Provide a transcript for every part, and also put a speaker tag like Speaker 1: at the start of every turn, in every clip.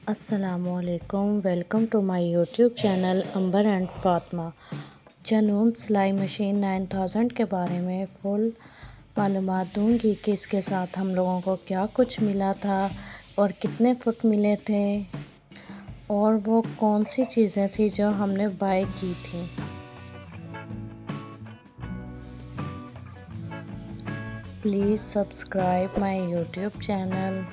Speaker 1: अस्सलामुअलैकुम, welcome to my YouTube channel Ambar and Fatima. Janome सिलाई machine 9000 के बारे में फुल मालूमात दूंगी कि इसके साथ हम लोगों को क्या कुछ मिला था और कितने फुट मिले थे और वो कौन सी चीज़ें थी जो हमने बाय की थी। Please subscribe my YouTube channel.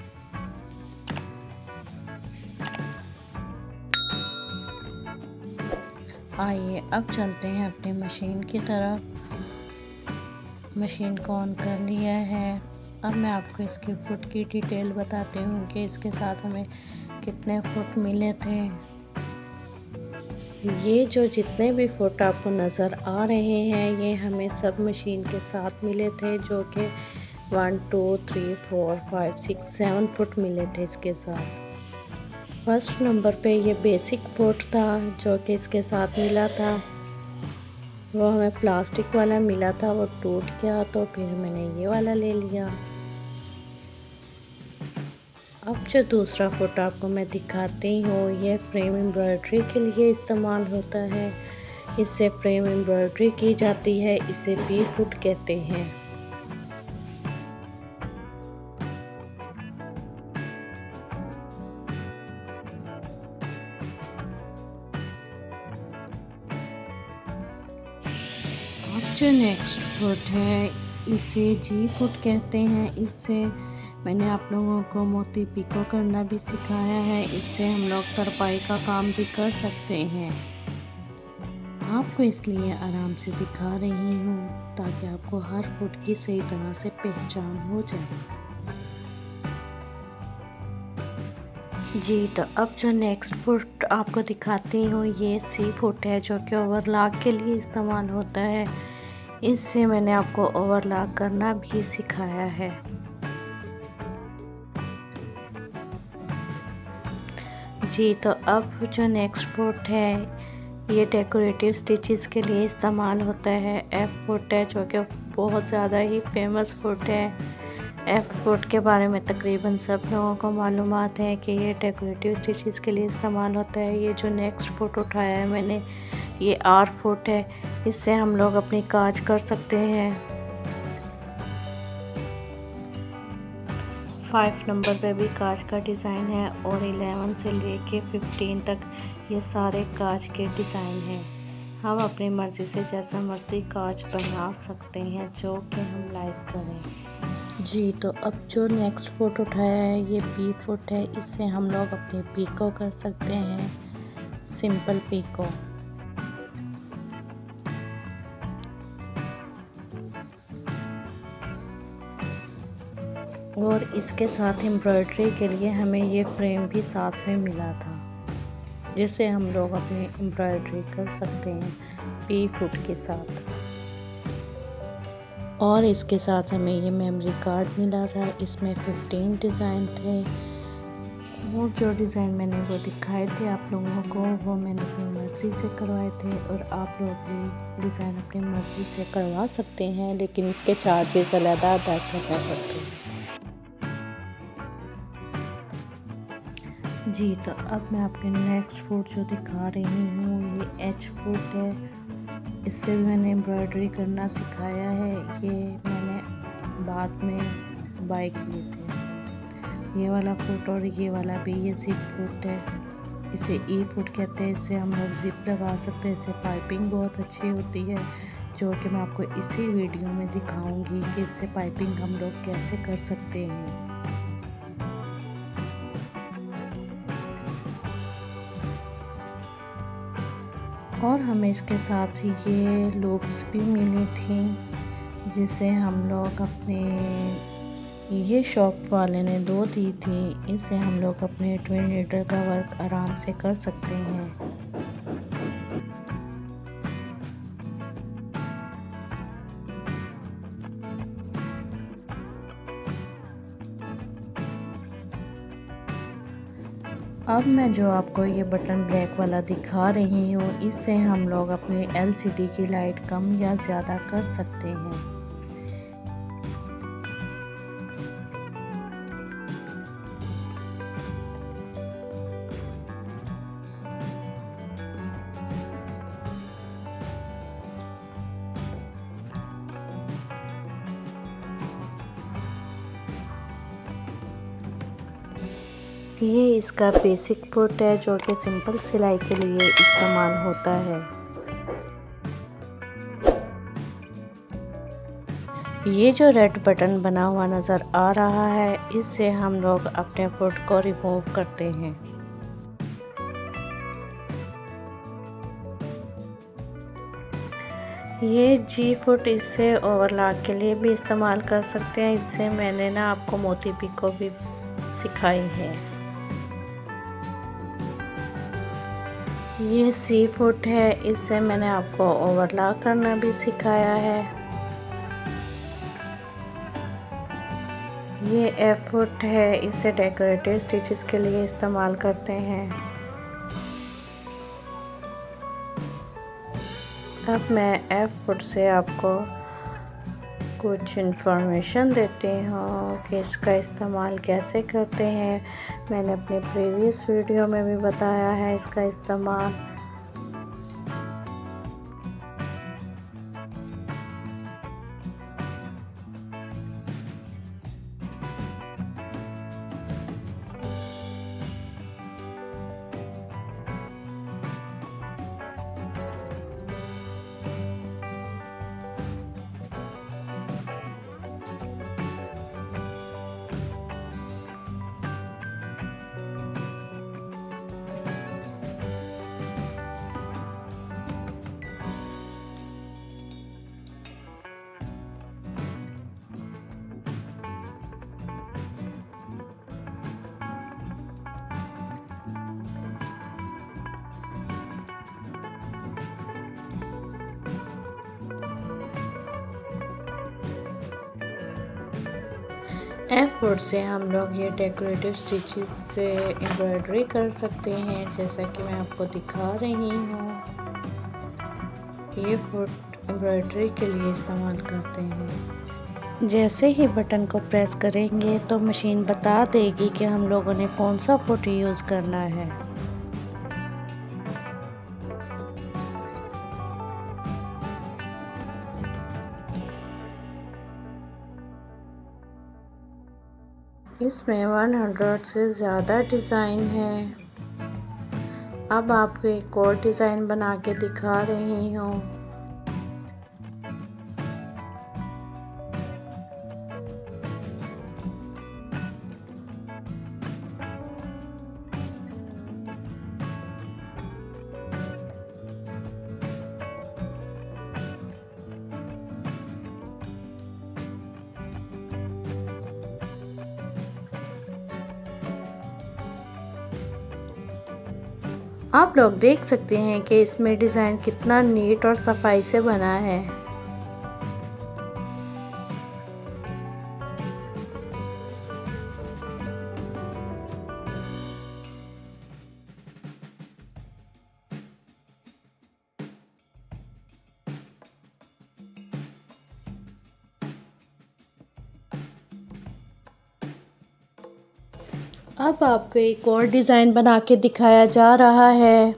Speaker 1: आइए अब चलते हैं अपनी मशीन की तरफ। मशीन को ऑन कर लिया है। अब मैं आपको इसके फुट की डिटेल बताती हूँ कि इसके साथ हमें कितने फुट मिले थे। ये जो जितने भी फुट आपको नज़र आ रहे हैं ये हमें सब मशीन के साथ मिले थे, जो कि 1 2 3 4 5 6 7 फुट मिले थे इसके साथ। फर्स्ट नंबर पे ये बेसिक फुट था जो कि इसके साथ मिला था। वो हमें प्लास्टिक वाला मिला था, वो टूट गया तो फिर मैंने ये वाला ले लिया। अब जो दूसरा फुट आपको मैं दिखाती हूँ, ये फ्रेम एम्ब्रॉयडरी के लिए इस्तेमाल होता है। इससे फ्रेम एम्ब्रॉयडरी की जाती है, इसे भी फुट कहते हैं। अब जो नेक्स्ट फुट है इसे जी फुट कहते हैं। इससे मैंने आप लोगों को मोती पिको करना भी सिखाया है। इससे हम लोग तरपाई का काम भी कर सकते हैं। आपको इसलिए आराम से दिखा रही हूँ ताकि आपको हर फुट की सही तरह से पहचान हो जाए। जी तो अब जो नेक्स्ट फुट आपको दिखाती हूँ ये सी फुट है, जो कि ओवरलॉक के लिए इस्तेमाल होता है। इससे मैंने आपको ओवरलॉक करना भी सिखाया है। जी तो अब जो नेक्स्ट फुट है ये डेकोरेटिव स्टिचेस के लिए इस्तेमाल होता है। एफ फुट है, जो कि बहुत ज़्यादा ही फेमस फुट है। एफ फुट के बारे में तकरीबन सब लोगों को मालूमात है कि ये डेकोरेटिव स्टिचेस के लिए इस्तेमाल होता है। ये जो नेक्स्ट फुट उठाया है मैंने, ये आर फुट है। इससे हम लोग अपनी काज कर सकते हैं। 5 नंबर पे भी कांच का डिज़ाइन है और 11 से लेके 15 तक ये सारे कांच के डिज़ाइन हैं। हम अपनी मर्ज़ी से जैसा मर्ज़ी कांच बना सकते हैं, जो कि हम लाइक करें। जी तो अब जो नेक्स्ट फुट उठाया है ये पी फुट है। इससे हम लोग अपनी पीको कर सकते हैं, सिंपल पीको। और इसके साथ एम्ब्रॉयडरी के लिए हमें ये फ्रेम भी साथ में मिला था, जिससे हम लोग अपनी एम्ब्रॉयडरी कर सकते हैं पी फुट के साथ। और इसके साथ हमें ये मेमोरी कार्ड मिला था। इसमें 15 डिज़ाइन थे। वो जो डिज़ाइन मैंने वो दिखाए थे आप लोगों को, वो मैंने अपनी मर्ज़ी से करवाए थे और आप लोग भी डिज़ाइन अपनी मर्ज़ी से करवा सकते हैं, लेकिन इसके चार्जेस अलग अदा करने पड़ते हैं। जी तो अब मैं आपके नेक्स्ट फुट जो दिखा रही हूँ ये एच फुट है। इससे भी मैंने एम्ब्रॉयडरी करना सिखाया है। ये मैंने बाद में बाय किए थे। ये वाला फुट और ये वाला भी ये जिप फुट है। इसे ई फुट कहते हैं। इससे हम लोग जिप लगा सकते हैं। इससे पाइपिंग बहुत अच्छी होती है, जो कि मैं आपको इसी वीडियो में दिखाऊंगी कि इससे पाइपिंग हम लोग कैसे कर सकते हैं। और हमें इसके साथ ये लूप्स भी मिली थी, जिसे हम लोग अपने ये शॉप वाले ने 2 दी थी। इससे हम लोग अपने ट्विन नीडल का वर्क आराम से कर सकते हैं। अब मैं जो आपको ये बटन ब्लैक वाला दिखा रही हूँ, इससे हम लोग अपनी एलसीडी की लाइट कम या ज़्यादा कर सकते हैं। ये इसका बेसिक फुट है जो कि सिंपल सिलाई के लिए इस्तेमाल होता है। ये जो रेड बटन बना हुआ नज़र आ रहा है, इससे हम लोग अपने फुट को रिमूव करते हैं। ये जी फुट इससे ओवरलॉक के लिए भी इस्तेमाल कर सकते हैं। इससे मैंने ना आपको मोती पिको भी सिखाई है। ये सी फुट है, इससे मैंने आपको ओवरलॉक करना भी सिखाया है। ये एफ फुट है, इसे डेकोरेटिव स्टिचेस के लिए इस्तेमाल करते हैं। अब मैं एफ फुट से आपको कुछ इन्फॉर्मेशन देती हूँ कि इसका इस्तेमाल कैसे करते हैं। मैंने अपने प्रीवियस वीडियो में भी बताया है इसका इस्तेमाल। एफ फुट से हम लोग ये डेकोरेटिव स्टिचेस से एम्ब्रॉयडरी कर सकते हैं, जैसा कि मैं आपको दिखा रही हूँ। ये फुट एम्ब्रॉयडरी के लिए इस्तेमाल करते हैं। जैसे ही बटन को प्रेस करेंगे तो मशीन बता देगी कि हम लोगों ने कौन सा फुट यूज़ करना है। इसमें 100 से ज़्यादा डिज़ाइन है। अब आपको एक और डिज़ाइन बना के दिखा रही हूँ। आप लोग देख सकते हैं कि इसमें डिज़ाइन कितना नीट और सफाई से बना है। अब आपको एक और डिज़ाइन बना के दिखाया जा रहा है।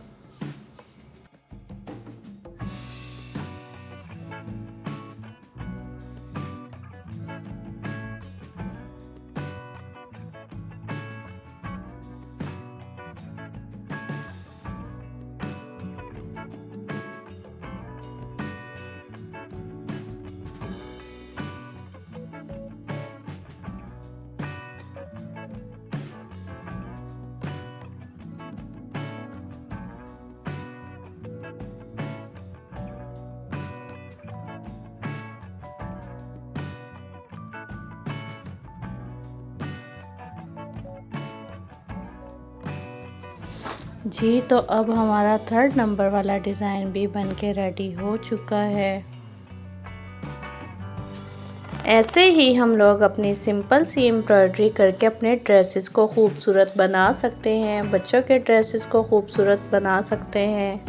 Speaker 1: जी तो अब हमारा 3rd नंबर वाला डिज़ाइन भी बन के रेडी हो चुका है। ऐसे ही हम लोग अपनी सिंपल सी एम्ब्रॉयडरी करके अपने ड्रेसेस को खूबसूरत बना सकते हैं, बच्चों के ड्रेसेस को खूबसूरत बना सकते हैं।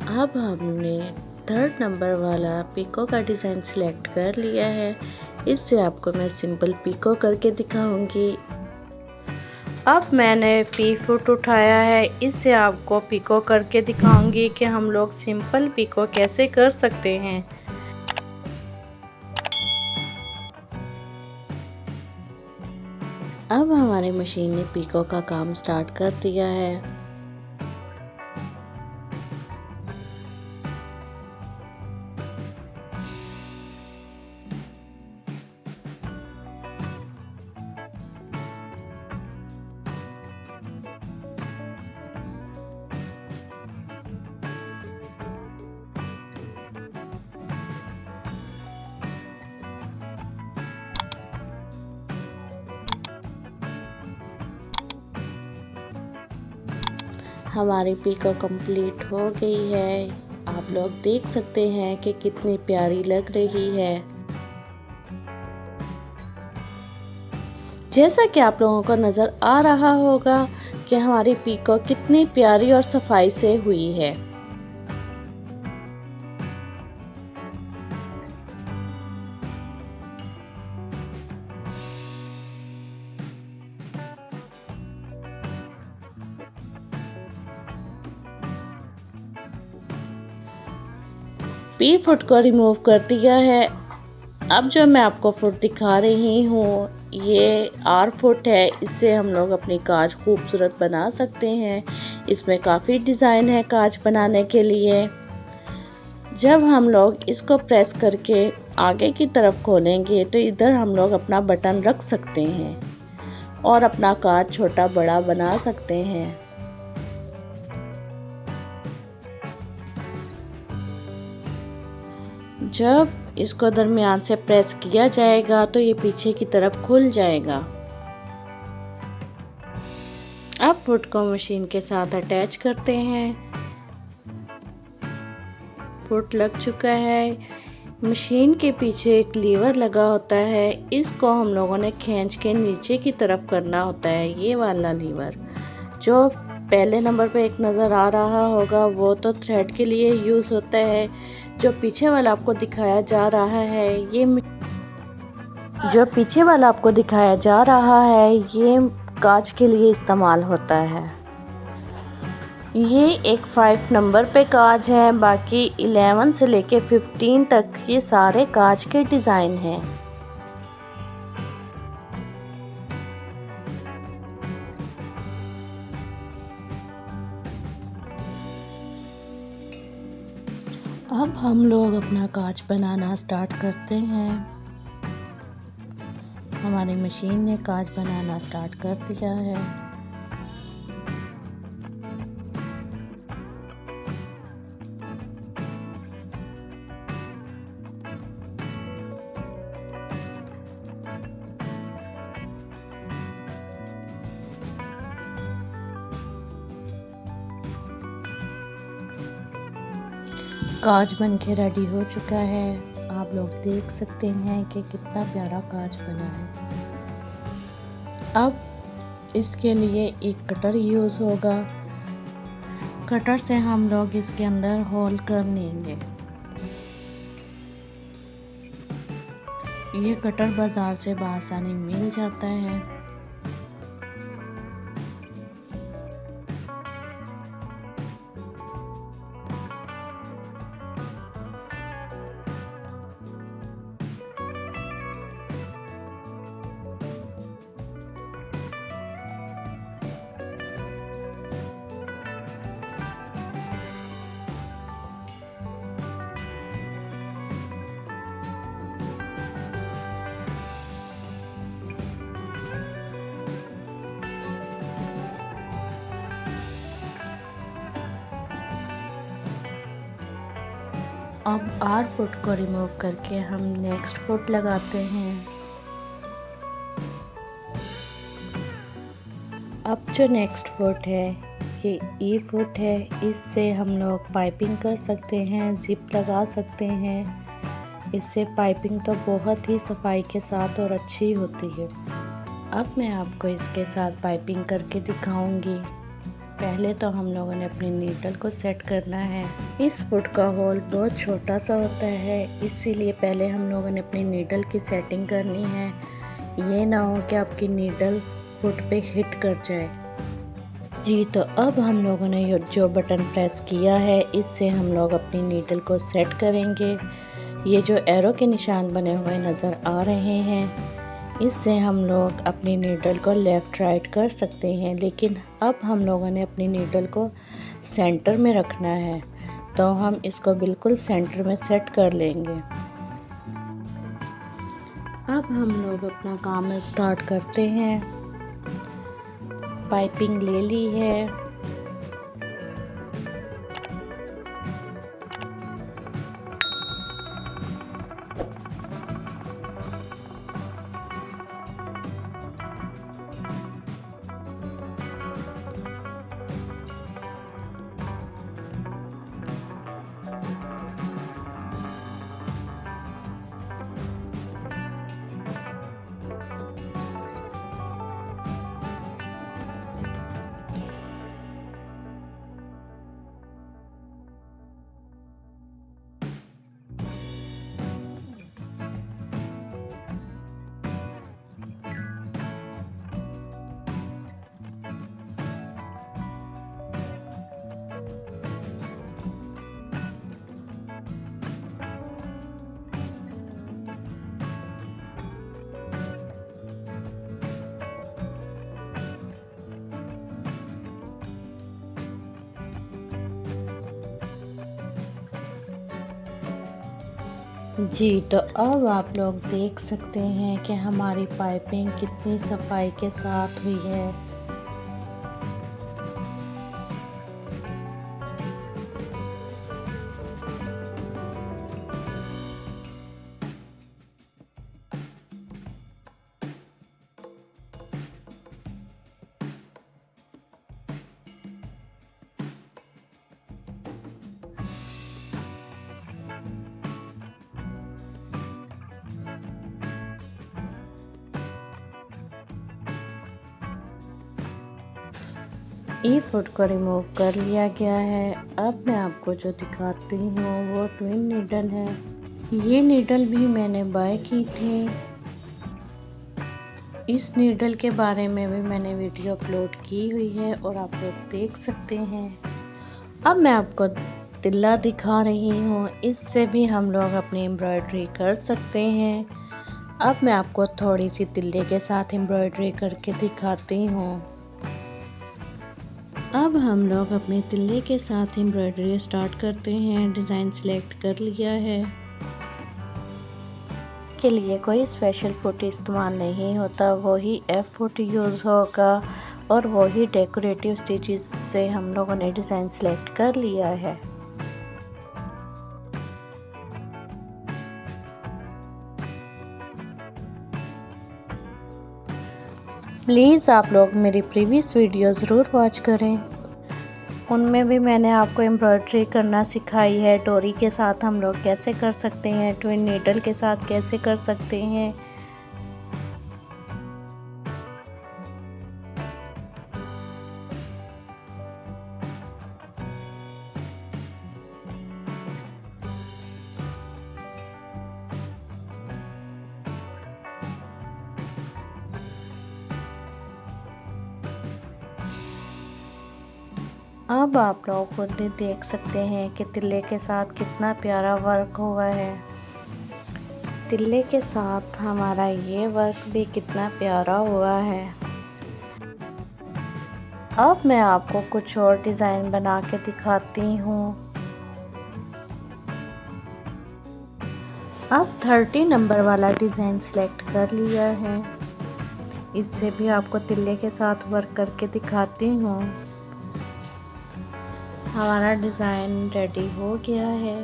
Speaker 1: अब हमने 3rd नंबर वाला पीको का डिज़ाइन सिलेक्ट कर लिया है। इससे आपको मैं सिंपल पीको करके दिखाऊंगी। अब मैंने पी फुट उठाया है, इससे आपको पिको करके दिखाऊंगी कि हम लोग सिंपल पिको कैसे कर सकते हैं। अब हमारी मशीन ने पिको का काम स्टार्ट कर दिया है। हमारी पिको कंप्लीट हो गई है। आप लोग देख सकते हैं कि कितनी प्यारी लग रही है। जैसा कि आप लोगों को नज़र आ रहा होगा कि हमारी पिको कितनी प्यारी और सफाई से हुई है। पी फुट को रिमूव कर दिया है। अब जो मैं आपको फुट दिखा रही हूँ ये आर फुट है। इससे हम लोग अपनी कांच खूबसूरत बना सकते हैं। इसमें काफ़ी डिज़ाइन है कांच बनाने के लिए। जब हम लोग इसको प्रेस करके आगे की तरफ खोलेंगे तो इधर हम लोग अपना बटन रख सकते हैं और अपना कांच छोटा बड़ा बना सकते हैं। जब इसको दरमियान से प्रेस किया जाएगा तो ये पीछे की तरफ खुल जाएगा। अब फुट को मशीन के साथ अटैच करते हैं। फुट लग चुका है। मशीन के पीछे एक लीवर लगा होता है, इसको हम लोगों ने खींच के नीचे की तरफ करना होता है। ये वाला लीवर जो पहले नंबर पे एक नज़र आ रहा होगा वो तो थ्रेड के लिए यूज़ होता है। जो पीछे वाला आपको दिखाया जा रहा है ये कांच के लिए इस्तेमाल होता है। ये एक 5 नंबर पे कांच है। बाकी 11 से लेके 15 तक ये सारे कांच के डिज़ाइन हैं। अब हम लोग अपना कांच बनाना स्टार्ट करते हैं। हमारी मशीन ने कांच बनाना स्टार्ट कर दिया है। कांच बन के रेडी हो चुका है। आप लोग देख सकते हैं कि कितना प्यारा कांच बना है। अब इसके लिए एक कटर यूज़ होगा। कटर से हम लोग इसके अंदर होल कर लेंगे। ये कटर बाज़ार से बआसानी मिल जाता है। अब आर फुट को रिमूव करके हम नेक्स्ट फुट लगाते हैं। अब जो नेक्स्ट फुट है ये ई फुट है। इससे हम लोग पाइपिंग कर सकते हैं, जिप लगा सकते हैं। इससे पाइपिंग तो बहुत ही सफाई के साथ और अच्छी होती है। अब मैं आपको इसके साथ पाइपिंग करके दिखाऊंगी। पहले तो हम लोगों ने अपनी नीडल को सेट करना है। इस फुट का होल बहुत छोटा सा होता है, इसीलिए पहले हम लोगों ने अपनी नीडल की सेटिंग करनी है। ये ना हो कि आपकी नीडल फुट पे हिट कर जाए। जी, तो अब हम लोगों ने जो बटन प्रेस किया है, इससे हम लोग अपनी नीडल को सेट करेंगे। ये जो एरो के निशान बने हुए नज़र आ रहे हैं, इससे हम लोग अपनी नीडल को लेफ़्ट राइट कर सकते हैं, लेकिन अब हम लोगों ने अपनी नीडल को सेंटर में रखना है, तो हम इसको बिल्कुल सेंटर में सेट कर लेंगे। अब हम लोग अपना काम स्टार्ट करते हैं। पाइपिंग ले ली है। जी, तो अब आप लोग देख सकते हैं कि हमारी पाइपिंग कितनी सफाई के साथ हुई है। ई फुट को रिमूव कर लिया गया है। अब मैं आपको जो दिखाती हूँ वो ट्विन नीडल है। ये नीडल भी मैंने बाय की थी। इस नीडल के बारे में भी मैंने वीडियो अपलोड की हुई है और आप लोग देख सकते हैं। अब मैं आपको तिल्ला दिखा रही हूँ। इससे भी हम लोग अपनी एम्ब्रॉयडरी कर सकते हैं। अब मैं आपको थोड़ी सी तिल्ले के साथ एम्ब्रॉयडरी करके दिखाती हूँ। अब हम लोग अपने तिल्ले के साथ एम्ब्रॉयडरी स्टार्ट करते हैं। डिज़ाइन सेलेक्ट कर लिया है। के लिए कोई स्पेशल फुट इस्तेमाल नहीं होता, वही एफ फुट यूज़ होगा और वही डेकोरेटिव स्टिचेस से हम लोगों ने डिज़ाइन सेलेक्ट कर लिया है। प्लीज़ आप लोग मेरी प्रीवियस वीडियो ज़रूर वॉच करें। उनमें भी मैंने आपको एम्ब्रॉयडरी करना सिखाई है। डोरी के साथ हम लोग कैसे कर सकते हैं, ट्विन नीडल के साथ कैसे कर सकते हैं। अब आप लोग खुद भी देख सकते हैं कि तिल्ले के साथ कितना प्यारा वर्क हुआ है। तिल्ले के साथ हमारा ये वर्क भी कितना प्यारा हुआ है। अब मैं आपको कुछ और डिज़ाइन बना के दिखाती हूँ। अब 30 नंबर वाला डिज़ाइन सेलेक्ट कर लिया है। इससे भी आपको तिल्ले के साथ वर्क करके दिखाती हूँ। हमारा डिज़ाइन रेडी हो गया है।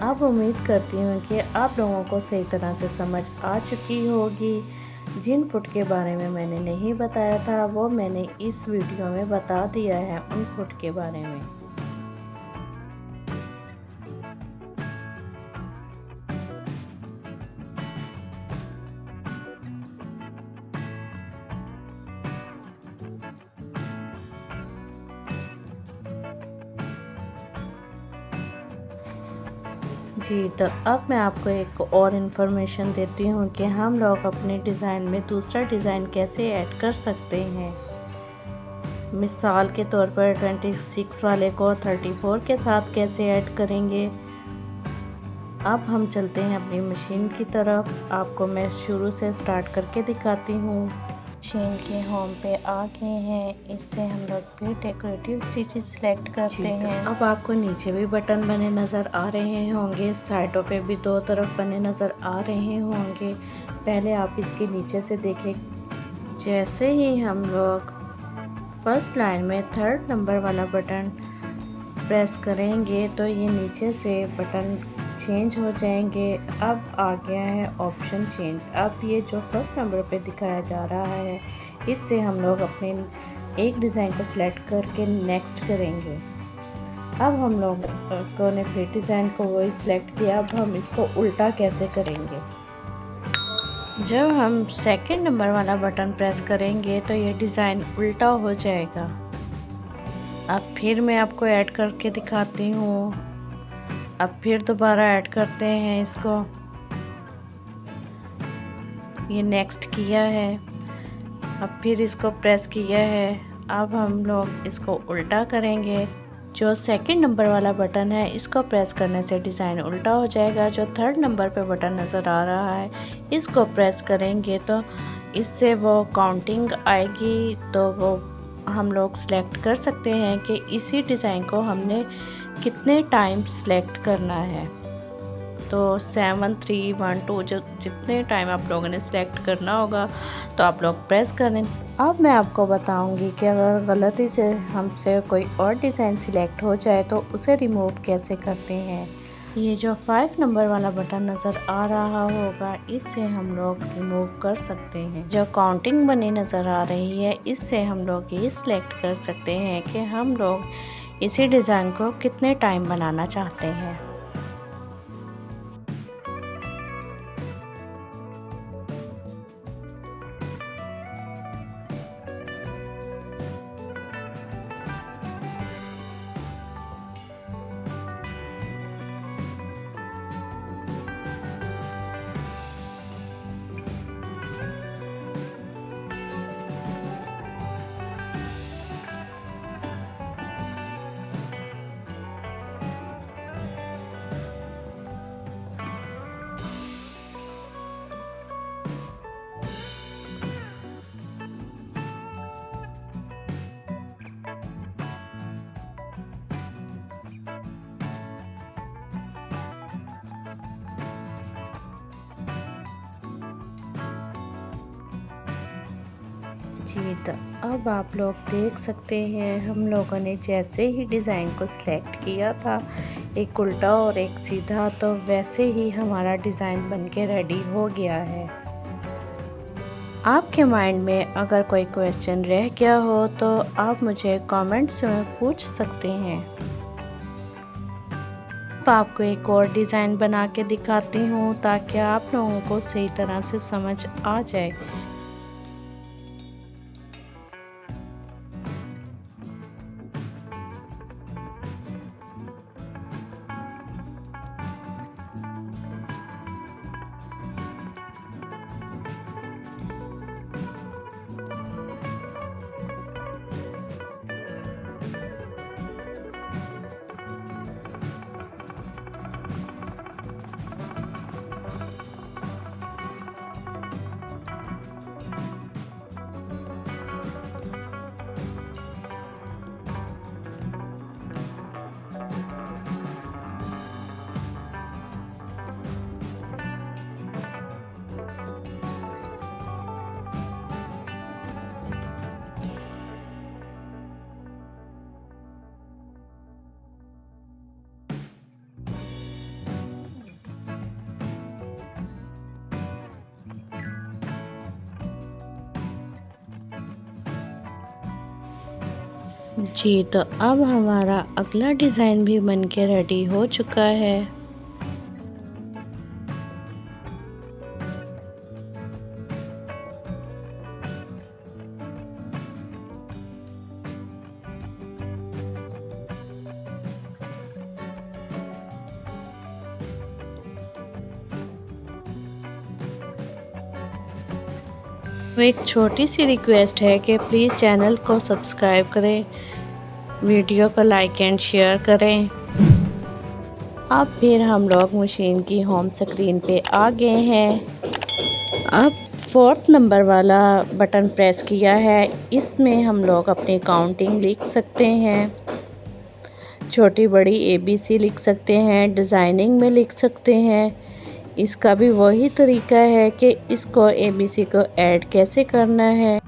Speaker 1: अब उम्मीद करती हूँ कि आप लोगों को सही तरह से समझ आ चुकी होगी। जिन फुट के बारे में मैंने नहीं बताया था वो मैंने इस वीडियो में बता दिया है उन फुट के बारे में। जी, तो अब मैं आपको एक और इन्फॉर्मेशन देती हूँ कि हम लोग अपने डिज़ाइन में दूसरा डिज़ाइन कैसे ऐड कर सकते हैं। मिसाल के तौर पर 26 वाले को 34 के साथ कैसे ऐड करेंगे। अब हम चलते हैं अपनी मशीन की तरफ। आपको मैं शुरू से स्टार्ट करके दिखाती हूँ। मशीन के होम पे आ गए हैं। इससे हम लोग फिर डेकोरेटिव स्टिचेस सिलेक्ट करते हैं। अब आपको नीचे भी बटन बने नज़र आ रहे होंगे, साइडों पे भी दो तरफ बने नज़र आ रहे होंगे। पहले आप इसके नीचे से देखें। जैसे ही हम लोग फर्स्ट लाइन में 3rd नंबर वाला बटन प्रेस करेंगे तो ये नीचे से बटन चेंज हो जाएंगे। अब आ गया है ऑप्शन चेंज। अब ये जो फर्स्ट नंबर पे दिखाया जा रहा है, इससे हम लोग अपने एक डिज़ाइन को सिलेक्ट करके नेक्स्ट करेंगे। अब हम लोगों ने फिर डिज़ाइन को वही सिलेक्ट किया। अब हम इसको उल्टा कैसे करेंगे। जब हम 2nd नंबर वाला बटन प्रेस करेंगे तो ये डिज़ाइन उल्टा हो जाएगा। अब फिर मैं आपको ऐड करके दिखाती हूँ। अब फिर दोबारा ऐड करते हैं इसको। ये नेक्स्ट किया है। अब फिर इसको प्रेस किया है। अब हम लोग इसको उल्टा करेंगे। जो 2nd नंबर वाला बटन है, इसको प्रेस करने से डिज़ाइन उल्टा हो जाएगा। जो 3rd नंबर पे बटन नज़र आ रहा है, इसको प्रेस करेंगे तो इससे वो काउंटिंग आएगी। तो वो हम लोग सिलेक्ट कर सकते हैं कि इसी डिज़ाइन को हमने कितने टाइम सिलेक्ट करना है। तो 7 3 1 2 जो जितने टाइम आप लोगों ने सिलेक्ट करना होगा तो आप लोग प्रेस करें। अब मैं आपको बताऊंगी कि अगर गलती से हमसे कोई और डिज़ाइन सिलेक्ट हो जाए तो उसे रिमूव कैसे करते हैं। ये जो 5 नंबर वाला बटन नज़र आ रहा होगा, इससे हम लोग रिमूव कर सकते हैं। जो काउंटिंग बनी नज़र आ रही है, इससे हम लोग ये सिलेक्ट कर सकते हैं कि हम लोग इसी डिज़ाइन को कितने टाइम बनाना चाहते हैं। जी, तो अब आप लोग देख सकते हैं हम लोगों ने जैसे ही डिज़ाइन को सिलेक्ट किया था, एक उल्टा और एक सीधा, तो वैसे ही हमारा डिज़ाइन बनके रेडी हो गया है। आपके माइंड में अगर कोई क्वेश्चन रह गया हो तो आप मुझे कमेंट्स में पूछ सकते हैं। अब आपको एक और डिज़ाइन बना के दिखाती हूँ ताकि आप लोगों को सही तरह से समझ आ जाए। जी, तो अब हमारा अगला डिज़ाइन भी बन के रेडी हो चुका है। एक छोटी सी रिक्वेस्ट है कि प्लीज़ चैनल को सब्सक्राइब करें, वीडियो को लाइक एंड शेयर करें। अब फिर हम लोग मशीन की होम स्क्रीन पे आ गए हैं। अब 4th नंबर वाला बटन प्रेस किया है। इसमें हम लोग अपनी काउंटिंग लिख सकते हैं, छोटी बड़ी ABC लिख सकते हैं, डिज़ाइनिंग में लिख सकते हैं। इसका भी वही तरीका है कि इसको ABC को ऐड कैसे करना है।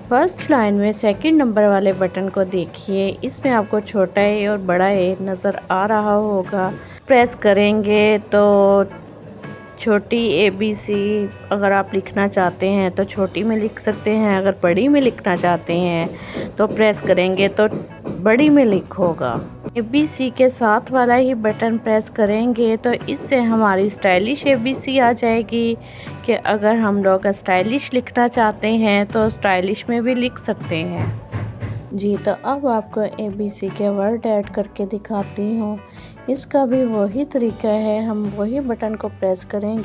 Speaker 1: फर्स्ट लाइन में 2nd नंबर वाले बटन को देखिए, इसमें आपको छोटा ए और बड़ा ए नज़र आ रहा होगा। प्रेस करेंगे तो छोटी ABC अगर आप लिखना चाहते हैं तो छोटी में लिख सकते हैं, अगर बड़ी में लिखना चाहते हैं तो प्रेस करेंगे तो बड़ी में लिखोगा। ABC के साथ वाला ही बटन प्रेस करेंगे तो इससे हमारी स्टाइलिश ABC आ जाएगी कि अगर हम लोग स्टाइलिश लिखना चाहते हैं तो स्टाइलिश में भी लिख सकते हैं। जी, तो अब आपको ABC के वर्ड ऐड करके दिखाती हूँ। इसका भी वही तरीका है, हम वही बटन को प्रेस करेंगे।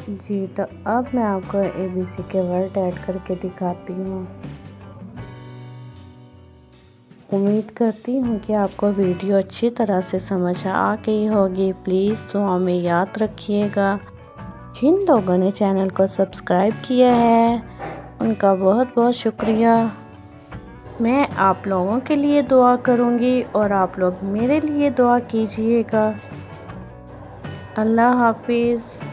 Speaker 1: जी, तो अब मैं आपको ABC के वर्ड ऐड करके दिखाती हूँ। उम्मीद करती हूँ कि आपको वीडियो अच्छी तरह से समझ आ गई होगी। प्लीज़ दुआ में याद रखिएगा। जिन लोगों ने चैनल को सब्सक्राइब किया है उनका बहुत बहुत शुक्रिया। मैं आप लोगों के लिए दुआ करूँगी और आप लोग मेरे लिए दुआ कीजिएगा। अल्लाह हाफिज़।